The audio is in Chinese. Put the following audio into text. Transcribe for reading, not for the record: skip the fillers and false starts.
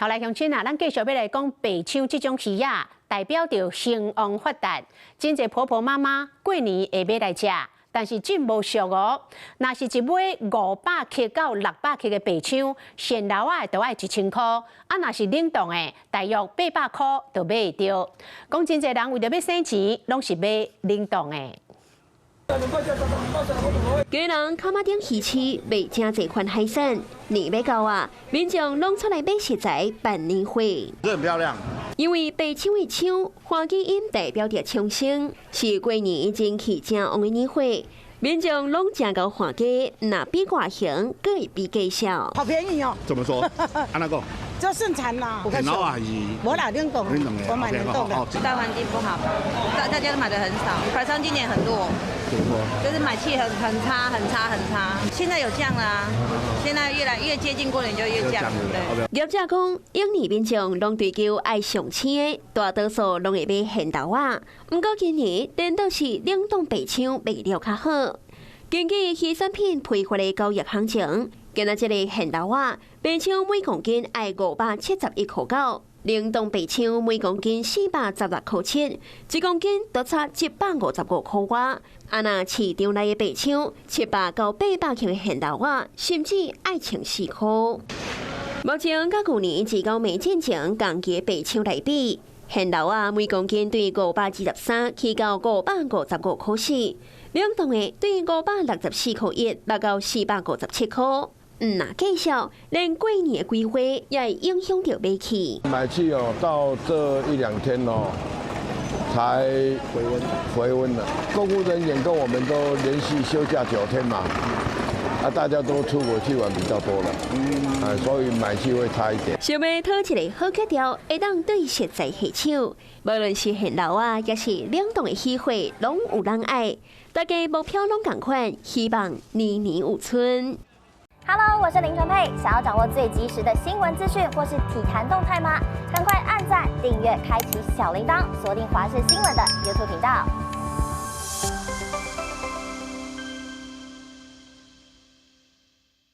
好来，乡亲啊，咱继续要来讲白抢这种鱼啊，代表着兴旺发达。真侪婆婆妈妈过年会买来食，但是真无俗哦。若是一尾500克到600克的白抢，现捞啊都要1000块，啊若是冷冻的，大约800块就买得到。讲真侪人为着要省钱，拢是买冷冻的。 家人卡马顶鱼市卖正侪款海鲜，年尾到啊，民众拢出来买食材办年会。这很漂亮。因为白抢为抢，花基因代表着抢生，是过年前去正旺的年会，民众拢正到花鸡，那比外形更会比价小。好便宜哦！怎么说？安那个？这盛产啦，很老啊，是。我哪冷冻？我买冷冻的。大环境不好，大家都买的很少，台商今年很弱。 就是买气很差。现在有降了啊，现在越接近过年就越降。对。业者讲，印尼民众拢追求爱上青的，大多数拢会买现豆啊。不过今年颠倒是冷冻白抢卖了较好。根据鱼产品批发的交易行情，今仔这个现豆啊，白抢每公斤爱571块9。 冷冻白抢每公斤416块7，一公斤都差755块外。啊那市场内的白抢700到800克的现豆啊，甚至爱14块。目前甲去年至到美进前同期白抢来比，现豆啊每公斤对523起到555块4，冷冻的对564块1，落到457块。 那介绍，连过年的规划也会影响到买气。买气哦，到这1-2天哦，才回温了。公务人员跟我们都连续休假9天嘛，啊，大家都出国去玩比较多了，所以买气会差一点。想要讨一个好格调，会当对食材下手，无论是现捞啊，也是冷冻的鱼货，拢有人爱。大家目标拢同款，希望年年有春。 Hello， 我是林纯佩。想要掌握最及时的新闻资讯或是体坛动态吗？赶快按赞、订阅、开启小铃铛，锁定华视新闻的 YouTube 频道。